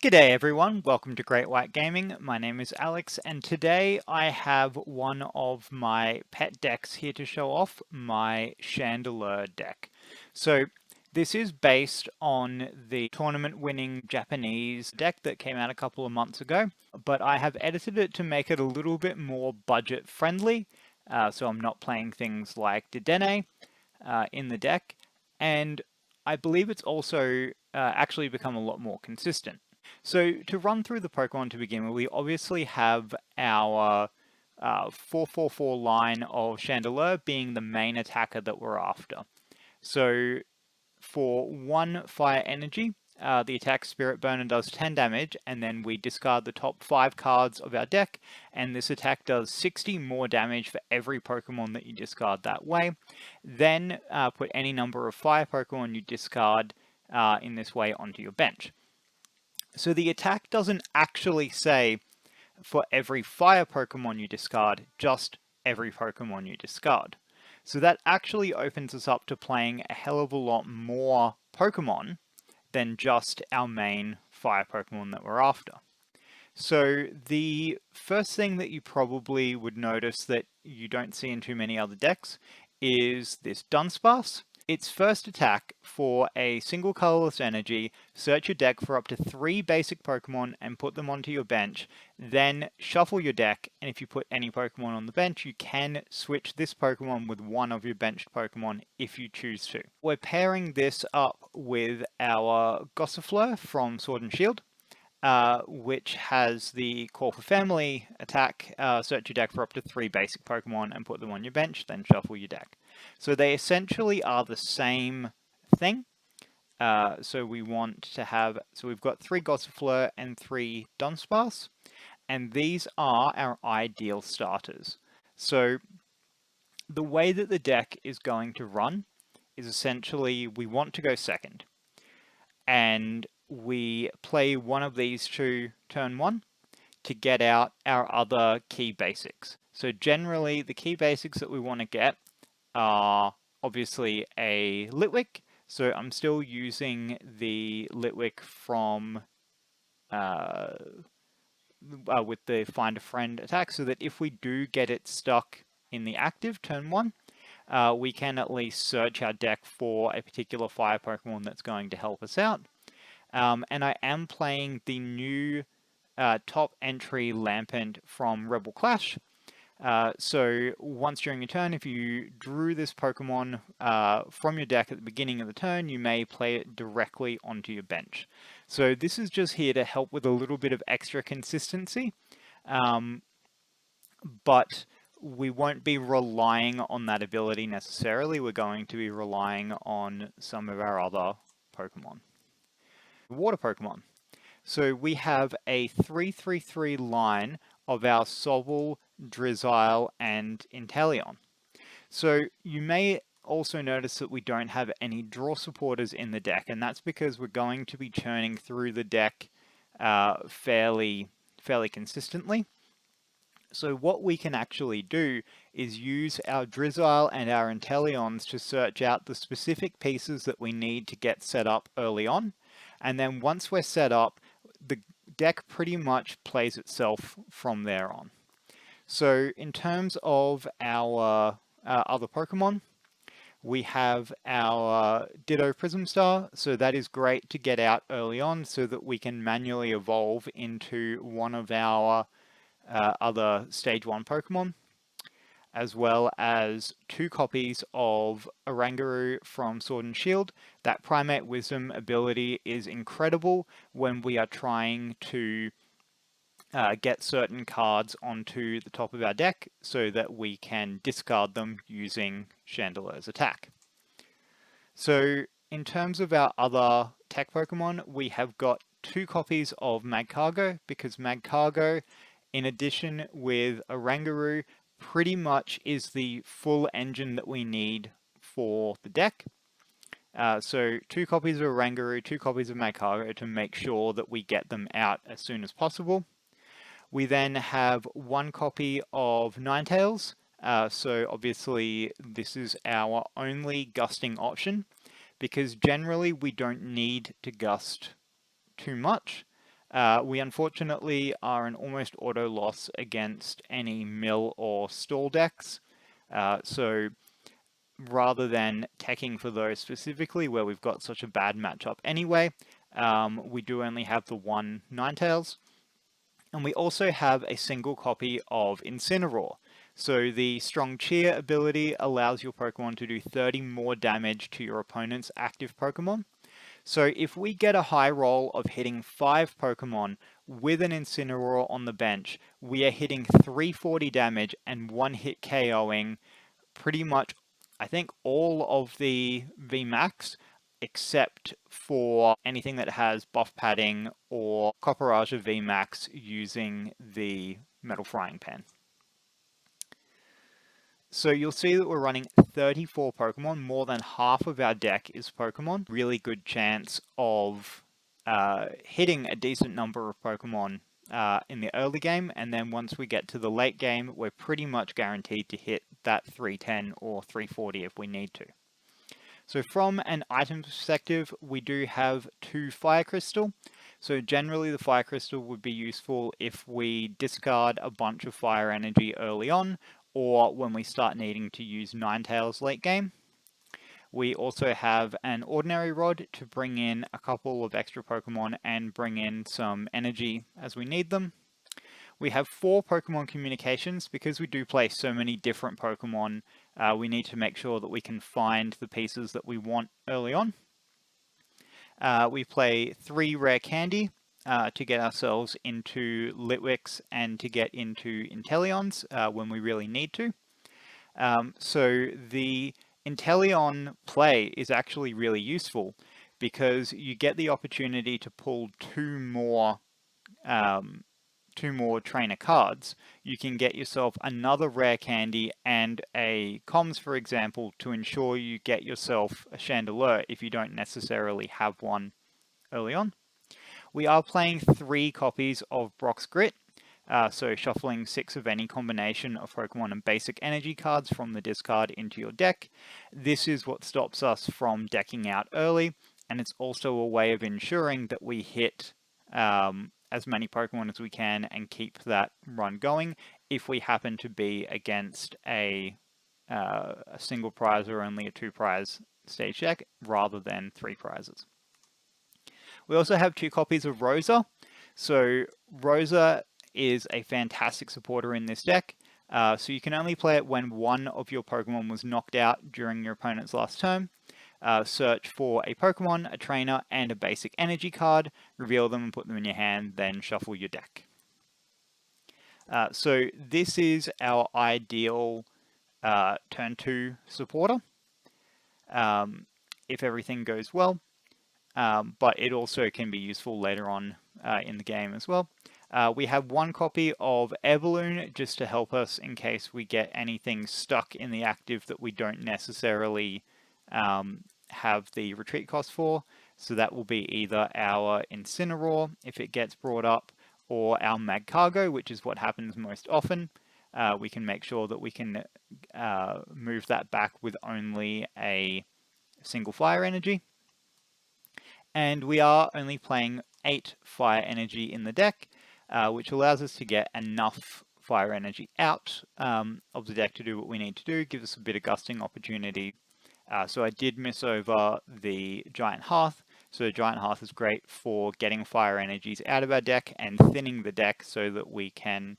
G'day everyone, welcome to Great White Gaming. My name is Alex and today I have one of my pet decks here to show off, my Chandelure deck. So this is based on the tournament winning Japanese deck that came out a couple of months ago, but I have edited it to make it a little bit more budget friendly. So I'm not playing things like Dedenne in the deck, and I believe it's also actually become a lot more consistent. So to run through the Pokemon to begin with, we obviously have our 4-4-4 line of Chandelure being the main attacker that we're after. So for 1 Fire Energy, the attack Spirit Burner does 10 damage, and then we discard the top 5 cards of our deck, and this attack does 60 more damage for every Pokemon that you discard that way. Then put any number of Fire Pokemon you discard in this way onto your bench. So the attack doesn't actually say for every fire Pokemon you discard, just every Pokemon you discard. So that actually opens us up to playing a hell of a lot more Pokemon than just our main fire Pokemon that we're after. So the first thing that you probably would notice that you don't see in too many other decks is this Dunsparce. Its first attack, for a single colorless energy, search your deck for up to 3 basic Pokemon and put them onto your bench, then shuffle your deck, and if you put any Pokemon on the bench, you can switch this Pokemon with one of your benched Pokemon if you choose to. We're pairing this up with our Gossifleur from Sword and Shield, which has the Call for Family attack, search your deck for up to 3 basic Pokemon and put them on your bench, then shuffle your deck. So they essentially are the same thing. So we've got 3 Gossifleur and 3 Dunsparce, and these are our ideal starters. So the way that the deck is going to run is essentially we want to go second, and we play one of these two turn 1 to get out our other key basics. So generally the key basics that we want to get are obviously a Litwick, so I'm still using the Litwick from with the Find a Friend attack, so that if we do get it stuck in the active turn 1, we can at least search our deck for a particular fire Pokemon that's going to help us out. And I am playing the new top entry Lampent from Rebel Clash. So once during your turn, if you drew this Pokemon from your deck at the beginning of the turn, you may play it directly onto your bench. So this is just here to help with a little bit of extra consistency, but we won't be relying on that ability necessarily. We're going to be relying on some of our other Pokemon. Water Pokemon. So we have a 3-3-3 line of our Sobble, Drizzile, and Inteleon. So you may also notice that we don't have any draw supporters in the deck, and that's because we're going to be churning through the deck fairly consistently. So what we can actually do is use our Drizzile and our Inteleons to search out the specific pieces that we need to get set up early on. And then once we're set up, the deck pretty much plays itself from there on. So in terms of our other Pokemon, we have our Ditto Prism Star, so that is great to get out early on so that we can manually evolve into one of our other Stage 1 Pokemon, as well as 2 copies of Oranguru from Sword and Shield. That Primate Wisdom ability is incredible when we are trying to get certain cards onto the top of our deck so that we can discard them using Chandelure's attack. So in terms of our other tech Pokemon, we have got 2 copies of Magcargo, because Magcargo, in addition with Oranguru, pretty much is the full engine that we need for the deck. So 2 copies of Oranguru, 2 copies of Magcargo to make sure that we get them out as soon as possible. We then have 1 copy of Ninetales. So obviously this is our only gusting option, because generally we don't need to gust too much. We unfortunately are an almost auto loss against any mill or stall decks. So rather than teching for those specifically where we've got such a bad matchup anyway, we do only have the one Ninetales. And we also have a single copy of Incineroar. So the Strong Cheer ability allows your Pokemon to do 30 more damage to your opponent's active Pokemon. So if we get a high roll of hitting 5 Pokemon with an Incineroar on the bench, we are hitting 340 damage and one hit KOing pretty much, I think, all of the VMAX except for anything that has buff padding or Copperaja VMAX using the Metal Frying Pan. So you'll see that we're running 34 Pokemon, more than half of our deck is Pokemon. Really good chance of hitting a decent number of Pokemon in the early game, and then once we get to the late game, we're pretty much guaranteed to hit that 310 or 340 if we need to. So from an item perspective, we do have 2 Fire Crystal. So generally the Fire Crystal would be useful if we discard a bunch of Fire Energy early on, or when we start needing to use Ninetales late game. We also have an Ordinary Rod to bring in a couple of extra Pokemon and bring in some energy as we need them. We have 4 Pokemon Communications. Because we do play so many different Pokemon, we need to make sure that we can find the pieces that we want early on. We play 3 Rare Candy to get ourselves into Litwicks and to get into Inteleons when we really need to. So the Inteleon play is actually really useful because you get the opportunity to pull 2 more trainer cards. You can get yourself another Rare Candy and a Comms, for example, to ensure you get yourself a Chandelure if you don't necessarily have one early on. We are playing 3 copies of Brock's Grit, so shuffling 6 of any combination of Pokemon and basic energy cards from the discard into your deck. This is what stops us from decking out early, and it's also a way of ensuring that we hit as many Pokemon as we can and keep that run going if we happen to be against a single prize or only a 2 prize stage deck rather than 3 prizes. We also have 2 copies of Rosa. So Rosa is a fantastic supporter in this deck. So you can only play it when one of your Pokemon was knocked out during your opponent's last turn. Search for a Pokemon, a trainer, and a basic energy card, reveal them and put them in your hand, then shuffle your deck. So this is our ideal turn 2 supporter, if everything goes well, but it also can be useful later on in the game as well. We have 1 copy of Everloon just to help us in case we get anything stuck in the active that we don't necessarily have the retreat cost for. So that will be either our Incineroar if it gets brought up, or our Magcargo, which is what happens most often. We can make sure that we can move that back with only a single fire energy. And we are only playing 8 fire energy in the deck, which allows us to get enough fire energy out of the deck to do what we need to do, gives us a bit of gusting opportunity. So I did miss over the Giant Hearth. So the Giant Hearth is great for getting fire energies out of our deck and thinning the deck so that we can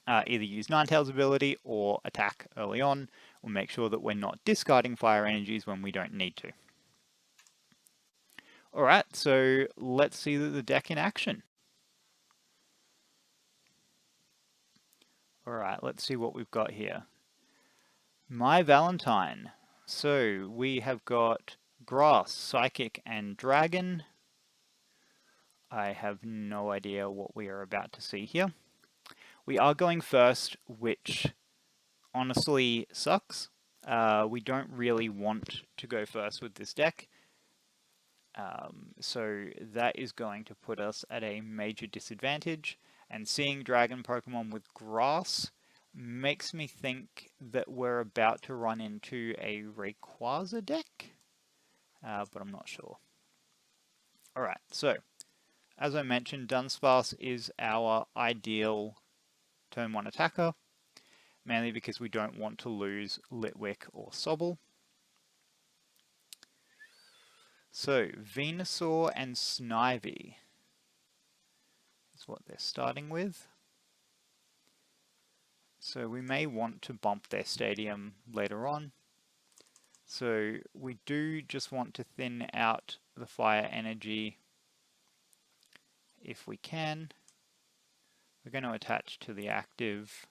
either use Ninetales' ability or attack early on, or make sure that we're not discarding fire energies when we don't need to. Alright, so let's see the deck in action. Alright, let's see what we've got here. My Valentine. So we have got Grass, Psychic, and Dragon. I have no idea what we are about to see here. We are going first, which honestly sucks. We don't really want to go first with this deck. So that is going to put us at a major disadvantage. And seeing Dragon Pokemon with Grass makes me think that we're about to run into a Rayquaza deck, but I'm not sure. Alright, so as I mentioned, Dunsparce is our ideal turn 1 attacker, mainly because we don't want to lose Litwick or Sobble. So, Venusaur and Snivy is what they're starting with. So we may want to bump their stadium later on. So we do just want to thin out the fire energy if we can. We're going to attach to the active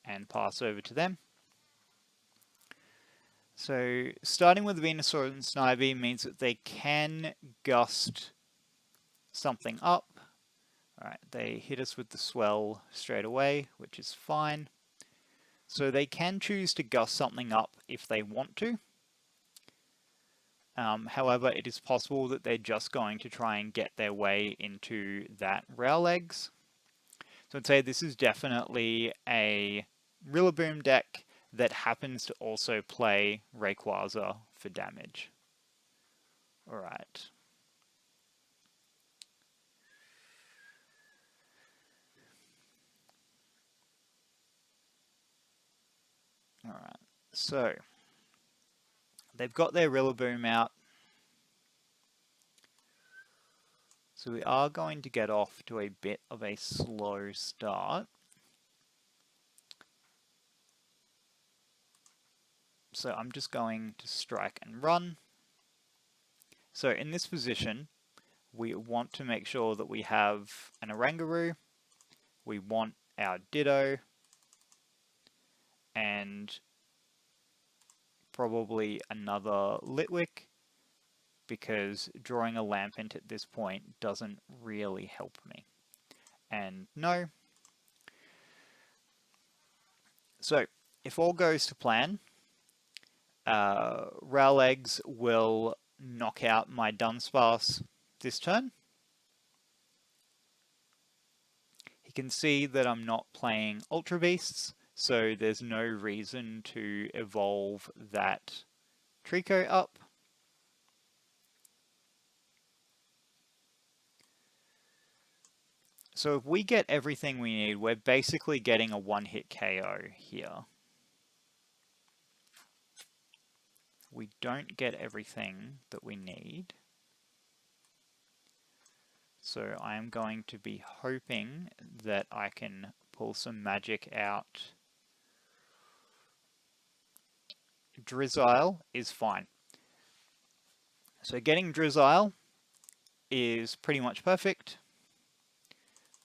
and pass over to them. So starting with Venusaur and Snivy means that they can gust something up. Alright, they hit us with the swell straight away, which is fine. So they can choose to gust something up if they want to. However, it is possible that they're just going to try and get their way into that Rowlegs. So I'd say this is definitely a Rillaboom deck that happens to also play Rayquaza for damage. Alright. Alright, so they've got their Rillaboom out. So we are going to get off to a bit of a slow start. So I'm just going to strike and run. So in this position, we want to make sure that we have an Oranguru, we want our Ditto, and probably another Litwick, because drawing a Lampent at this point doesn't really help me. And no. So if all goes to plan, Rowlegs will knock out my Dunsparce this turn. He can see that I'm not playing Ultra Beasts, so there's no reason to evolve that Trico up. So if we get everything we need, we're basically getting a one-hit KO here. We don't get everything that we need. So I am going to be hoping that I can pull some magic out. Drizzile is fine. So getting Drizzile is pretty much perfect,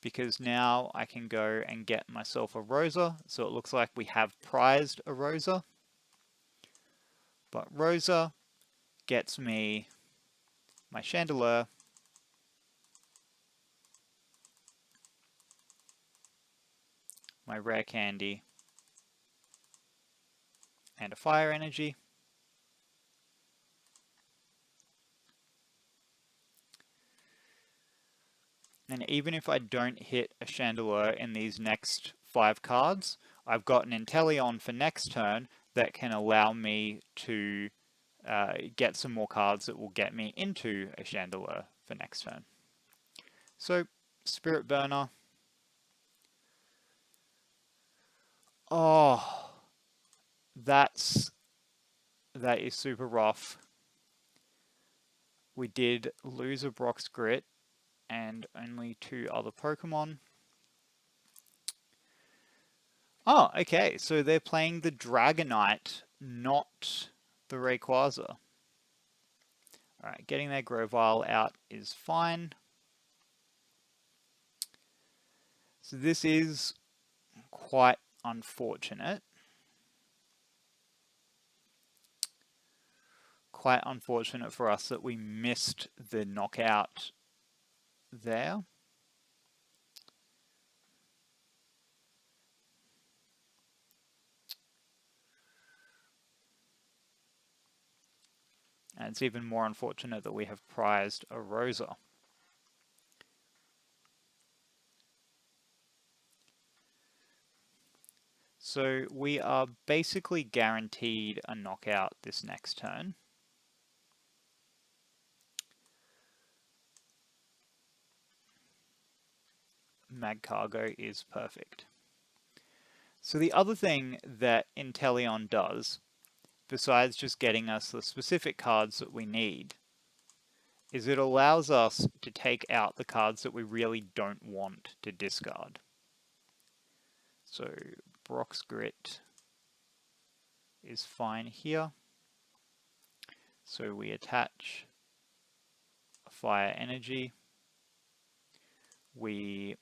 because now I can go and get myself a Rosa. So it looks like we have prized a Rosa. But Rosa gets me my Chandelure, my Rare Candy, and a Fire Energy. And even if I don't hit a Chandelure in these next 5 cards, I've got an Inteleon for next turn that can allow me to get some more cards that will get me into a Chandelure for next turn. So, Spirit Burner. Oh, that is super rough. We did lose a Brock's Grit and only 2 other Pokemon. Oh, okay, so they're playing the Dragonite, not the Rayquaza. Alright, getting their Grovyle out is fine. So this is quite unfortunate. Quite unfortunate for us that we missed the knockout there. And it's even more unfortunate that we have prized a Rosa. So we are basically guaranteed a knockout this next turn. mag cargo is perfect. So the other thing that Inteleon does, besides just getting us the specific cards that we need, is it allows us to take out the cards that we really don't want to discard. So Brock's Grit is fine here. So we attach a fire energy. We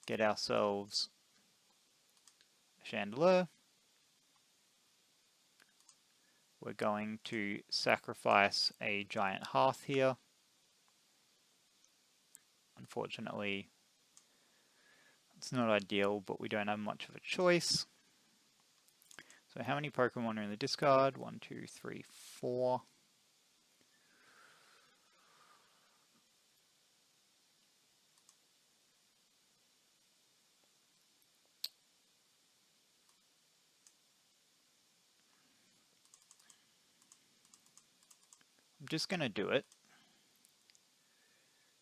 get ourselves a Chandelure. We're going to sacrifice a giant hearth here. Unfortunately, it's not ideal, but we don't have much of a choice. So how many Pokemon are in the discard? 1, 2, 3, 4. I'm just going to do it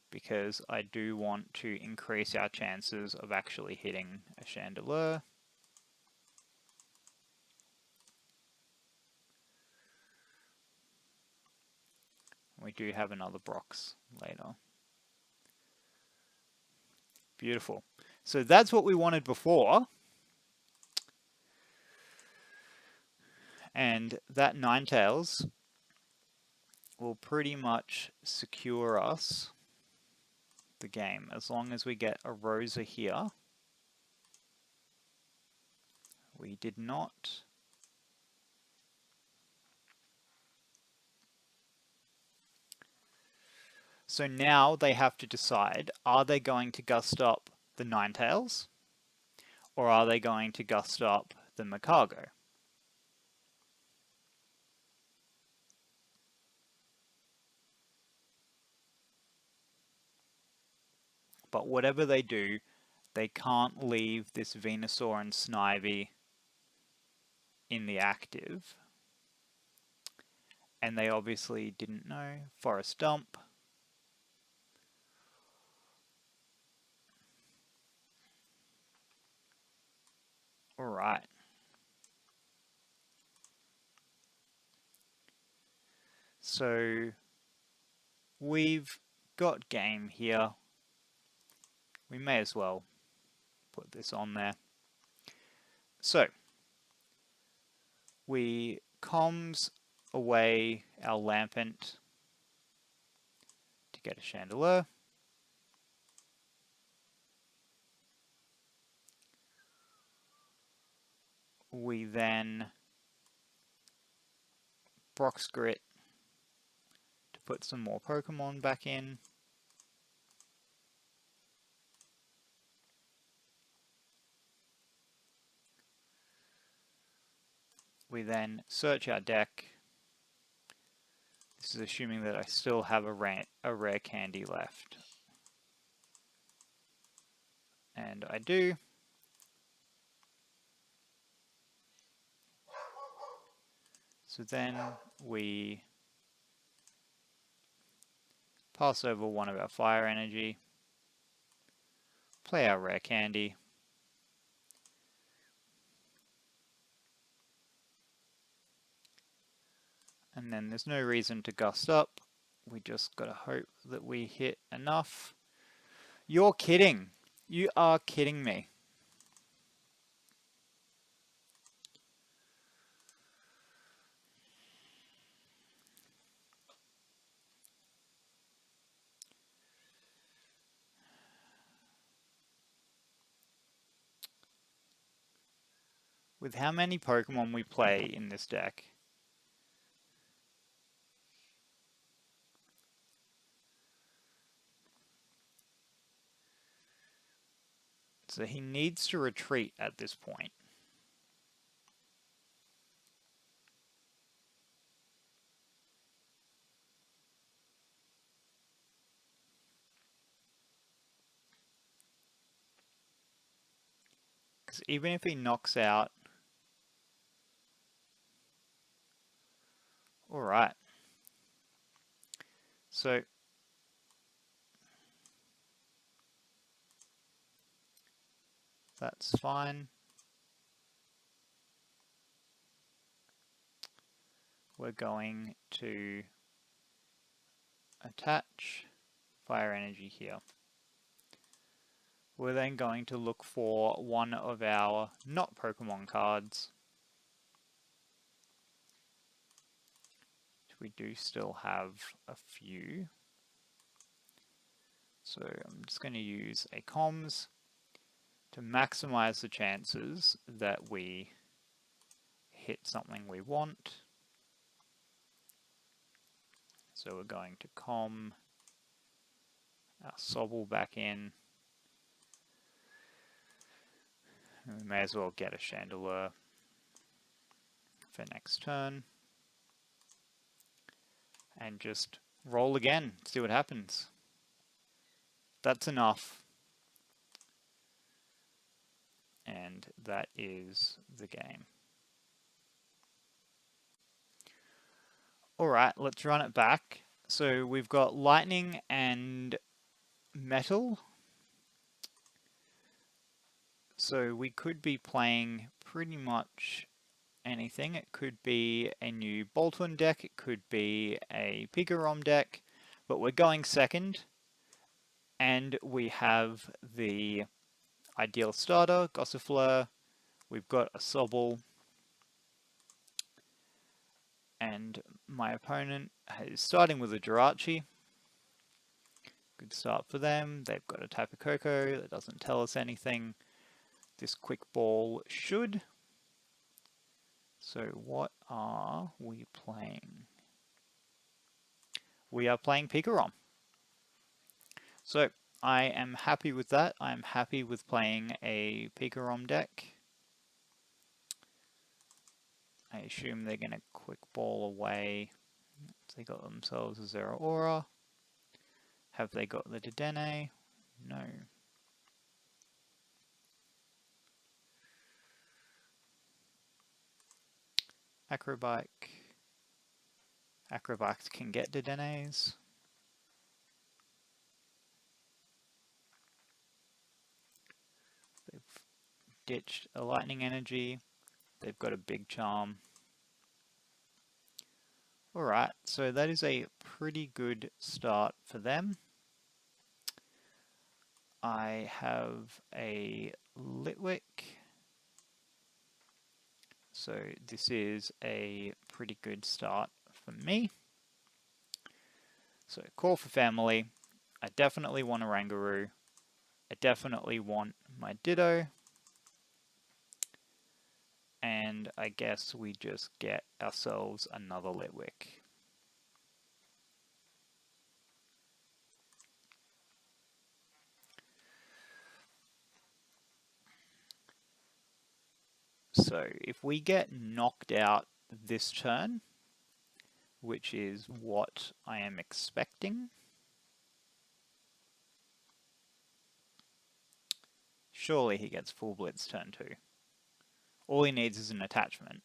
because I do want to increase our chances of actually hitting a Chandelure. We do have another Brox later. Beautiful. So that's what we wanted before. And that Ninetales will pretty much secure us the game as long as we get a Rosa here. We did not. So now they have to decide, are they going to gust up the Ninetales or are they going to gust up the Magcargo? But whatever they do, they can't leave this Venusaur and Snivy in the active. And they obviously didn't know. Forest Dump. Alright. So we've got game here. We may as well put this on there. So we comms away our Lampent to get a Chandelure. We then Brock's Grit to put some more Pokemon back in. We then search our deck. This is assuming that I still have a rare candy left. And I do. So then we pass over one of our fire energy, play our rare candy, and then there's no reason to gust up. We just gotta hope that we hit enough. You're kidding. You are kidding me. With how many Pokemon we play in this deck, so he needs to retreat at this point. Because even if he knocks out... Alright. So That's fine. We're going to attach fire energy here. We're then going to look for one of our not Pokemon cards. We do still have a few. So I'm just going to use a comms to maximize the chances that we hit something we want. So we're going to com our Sobble back in. And we may as well get a Chandelure for next turn. And just roll again, see what happens. That's enough. And that is the game. Alright, let's run it back. So we've got lightning and metal. So we could be playing pretty much anything. It could be a new Boltund deck, it could be a Pikarom deck, but we're going second. And we have the ideal starter, Gossifleur. We've got a Sobble. And my opponent is starting with a Jirachi. Good start for them. They've got a Tapu Koko that doesn't tell us anything. This quick ball should. So what are we playing? We are playing Pikarom. So I am happy with that. I'm happy with playing a Pikarom deck. I assume they're going to quick ball away. They got themselves a Zeraora. Have they got the Dedenne? No. Acrobike. Acrobikes can get Dedennes. They've ditched a lightning energy. They've got a big charm. Alright, so that is a pretty good start for them. I have a Litwick. So this is a pretty good start for me. So call for family. I definitely want a Rangaroo. I definitely want my Ditto. And I guess we just get ourselves another Litwick. So if we get knocked out this turn, which is what I am expecting, surely he gets full blitz turn 2. All he needs is an attachment.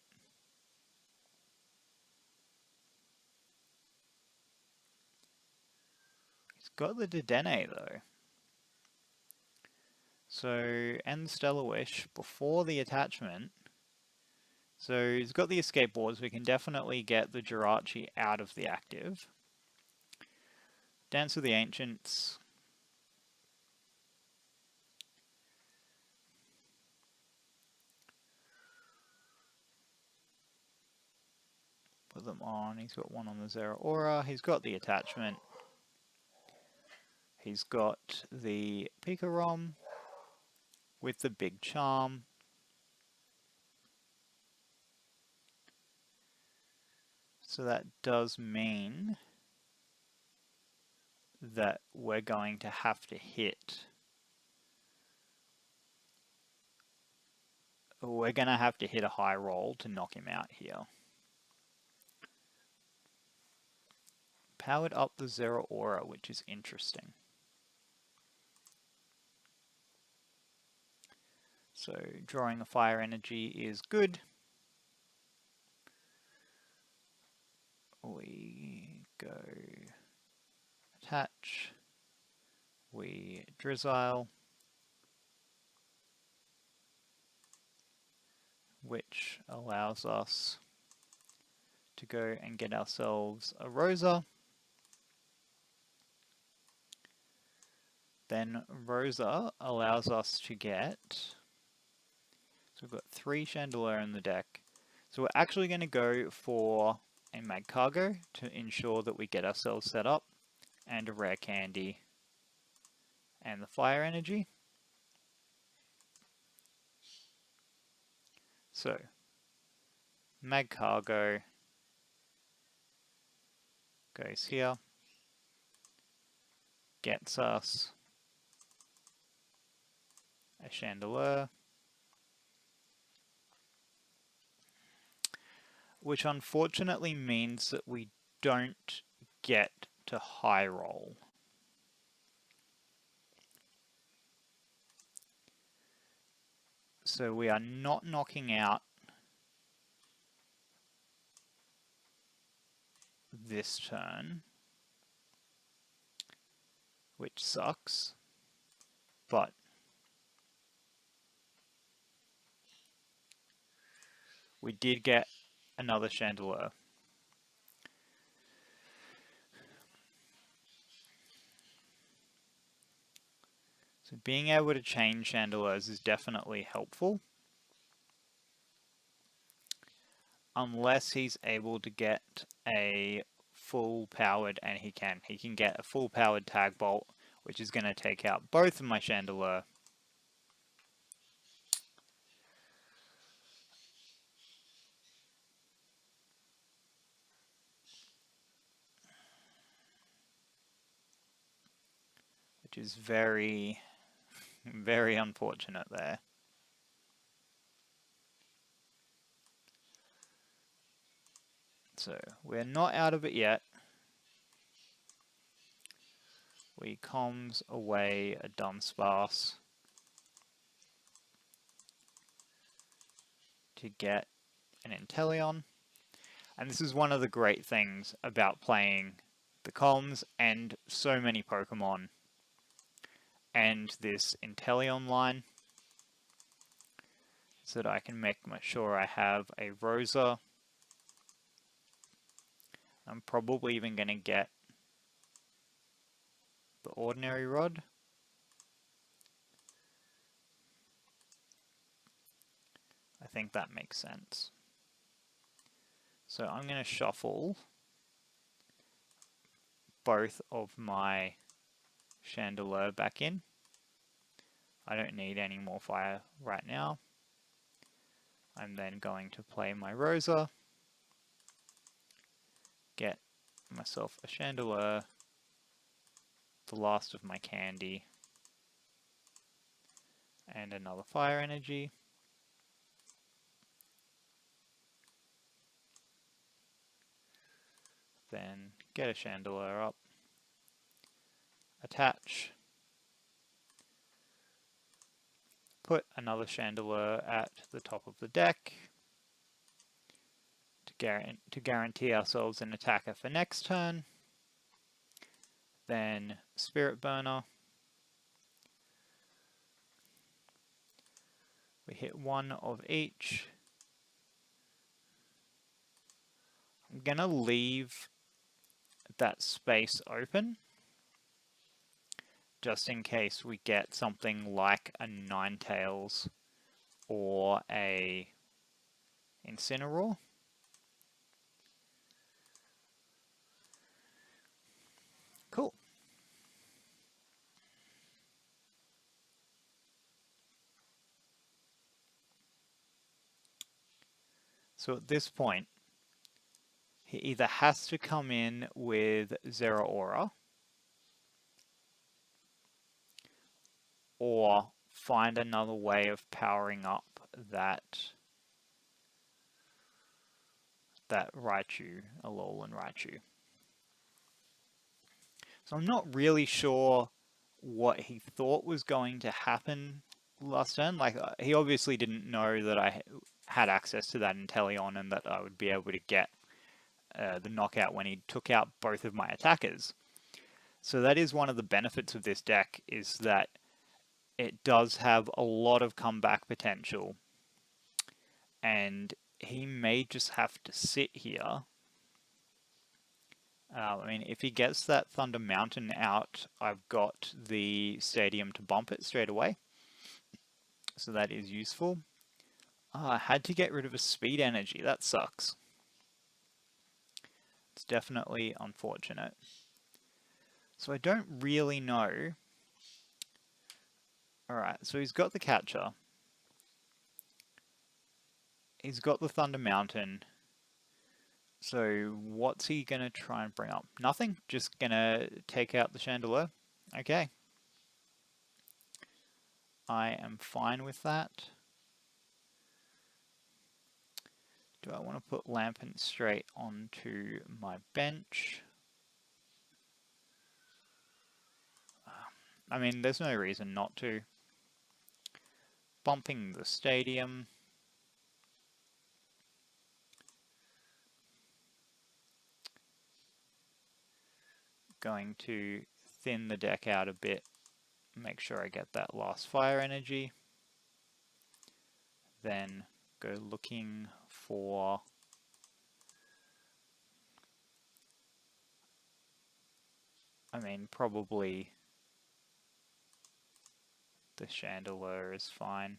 He's got the Dedenne though. So, and the Stellar Wish before the attachment. So he's got the escape boards, we can definitely get the Jirachi out of the active. Dance with the Ancients. Put them on, he's got one on the Zeraora, he's got the attachment. He's got the Pikarom with the big charm. So that does mean that we're going to have to hit. We're going to have to hit a high roll to knock him out here. Powered up the Zeraora, which is interesting. So drawing the fire energy is good. We go attach. We Drizzile. which allows us to go and get ourselves a Rosa. Then Rosa allows us to get, so we've got 3 Chandelure in the deck. So we're actually going to go for a Mag Cargo to ensure that we get ourselves set up, and a Rare Candy, and the Fire Energy. So, Mag Cargo goes here, gets us a Chandelure, which unfortunately means that we don't get to high roll. So we are not knocking out this turn, which sucks, but we did get another Chandelure. So being able to chain Chandelures is definitely helpful. Unless he's able to get a full powered, and he can get a full powered Tag Bolt, which is going to take out both of my Chandelure. Which is very, very unfortunate there. So we're not out of it yet. We comms away a Dunsparce to get an Inteleon. And this is one of the great things about playing the comms and so many Pokemon and this Inteleon line, so that I can make sure I have a Rosa. I'm probably even going to get the Ordinary Rod. I think that makes sense. So I'm going to shuffle both of my Chandelure back in. I don't need any more fire right now. I'm then going to play my Rosa, get myself a Chandelure, the last of my candy, and another Fire Energy. Then get a Chandelure up, attach, put another Chandelure at the top of the deck to guarantee ourselves an attacker for next turn. Then Spirit Burner. We hit 1 of each. I'm gonna leave that space open just in case we get something like a Ninetales or a Incineroar. Cool. So at this point, he either has to come in with Zeraora or find another way of powering up that Raichu, Alolan Raichu. So I'm not really sure what he thought was going to happen last turn. Like, he obviously didn't know that I had access to that Inteleon and that I would be able to get the knockout when he took out both of my attackers. So that is one of the benefits of this deck, is that it does have a lot of comeback potential. and he may just have to sit here. I mean, if he gets that Thunder Mountain out, I've got the stadium to bump it straight away. So that is useful. I had to get rid of a speed energy. That sucks. It's definitely unfortunate. So I don't really know. Alright, so he's got the catcher. He's got the Thunder Mountain. So what's he going to try and bring up? Nothing? Just going to take out the Chandelure? Okay. I am fine with that. Do I want to put Lampent straight onto my bench? I mean, there's no reason not to. Bumping the stadium. Going to thin the deck out a bit. Make sure I get that last fire energy. Then go looking for probably the Chandelure is fine.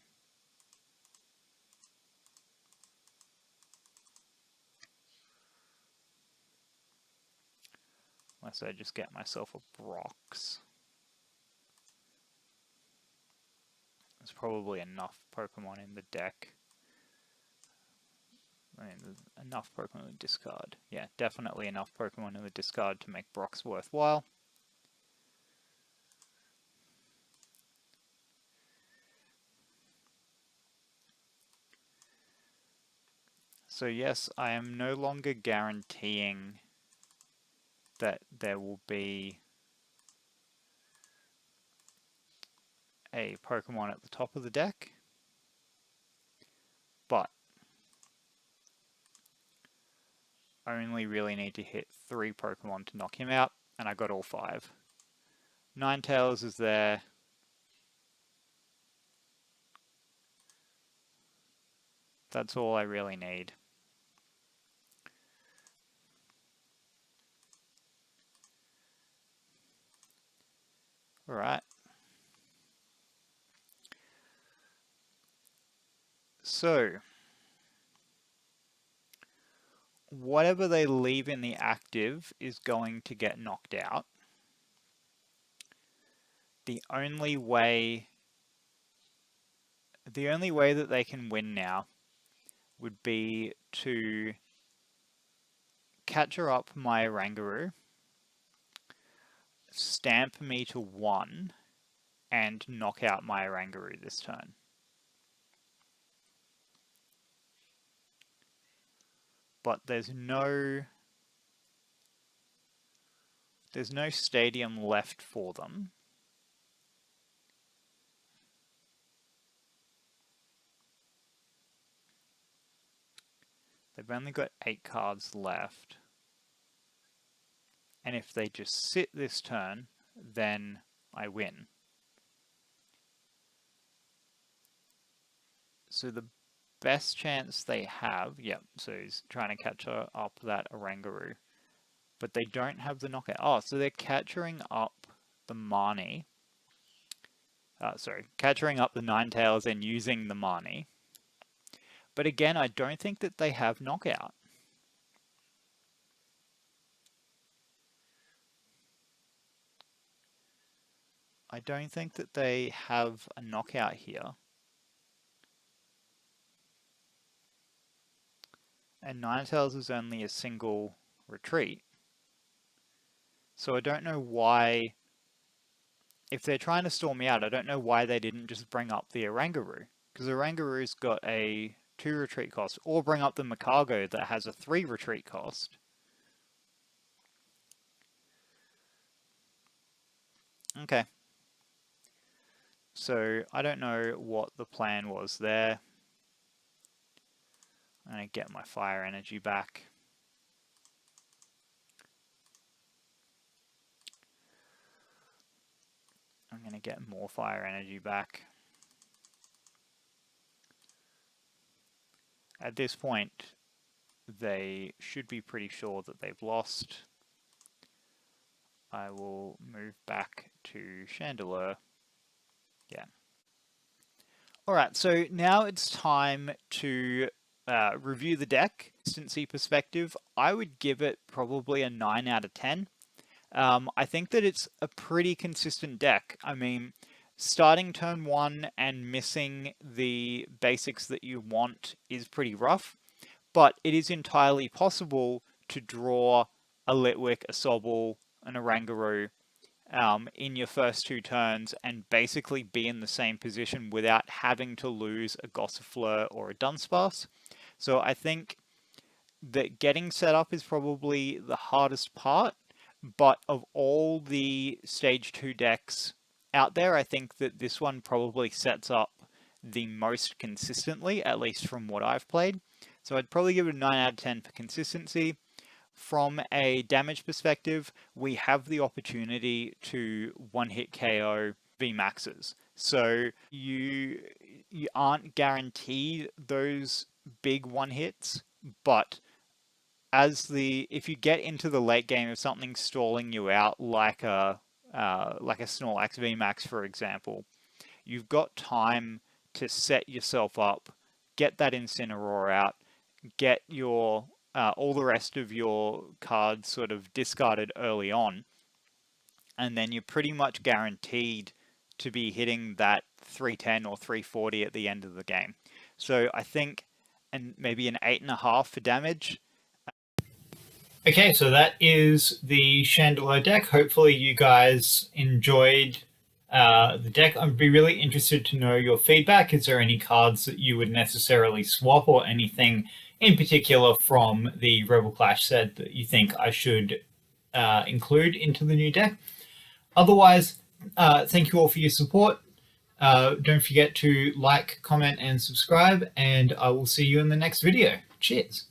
Unless I just get myself a Brox. There's probably enough Pokemon in the deck. I mean, there's enough Pokemon to discard. Yeah, definitely enough Pokemon in the discard to make Brox worthwhile. So yes, I am no longer guaranteeing that there will be a Pokemon at the top of the deck, but I only really need to hit 3 Pokemon to knock him out, and I got all 5. Ninetales is there. That's all I really need. Alright. So, whatever they leave in the active is going to get knocked out. The only way that they can win now would be to catcher up my Oranguru, stamp me to 1, and knock out my Oranguru this turn. But there's no stadium left for them. They've only got 8 cards left. And if they just sit this turn, then I win. So the best chance they have, yep, so he's trying to catch up that Oranguru. But they don't have the knockout. Oh, so they're catching up the Marnie. Catching up the Ninetales and using the Marnie. But again, I don't think that they have knockout. I don't think that they have a knockout here. And Ninetales is only a single retreat. So I don't know why, if they're trying to storm me out, I don't know why they didn't just bring up the Oranguru. Because Oranguru's got a 2 retreat cost. Or bring up the Macago that has a 3 retreat cost. Okay. So I don't know what the plan was there. I'm going to get my fire energy back. I'm going to get more fire energy back. at this point, they should be pretty sure that they've lost. I will move back to Chandelure. Yeah. Alright, so now it's time to review the deck. Consistency perspective, I would give it probably a 9 out of 10. I think that it's a pretty consistent deck. I mean, starting turn 1 and missing the basics that you want is pretty rough, but it is entirely possible to draw a Litwick, a Sobble, an Oranguru in your first 2 turns and basically be in the same position without having to lose a Gossifleur or a Dunsparce. So I think that getting set up is probably the hardest part, but of all the stage 2 decks out there, I think that this one probably sets up the most consistently, at least from what I've played. So I'd probably give it a 9 out of 10 for consistency. From a damage perspective, we have the opportunity to one-hit KO VMAXs. So you aren't guaranteed those big one-hits, but if you get into the late game of something stalling you out, like a Snorlax VMAX, for example, you've got time to set yourself up, get that Incineroar out, get your all the rest of your cards sort of discarded early on, and then you're pretty much guaranteed to be hitting that 310 or 340 at the end of the game. So I think, and maybe an 8.5 for damage. Okay, so that is the Chandelure deck. Hopefully you guys enjoyed the deck. I'd be really interested to know your feedback. Is there any cards that you would necessarily swap, or anything in particular from the Rebel Clash set that you think I should include into the new deck? Otherwise, thank you all for your support. Don't forget to like, comment, and subscribe, and I will see you in the next video. Cheers.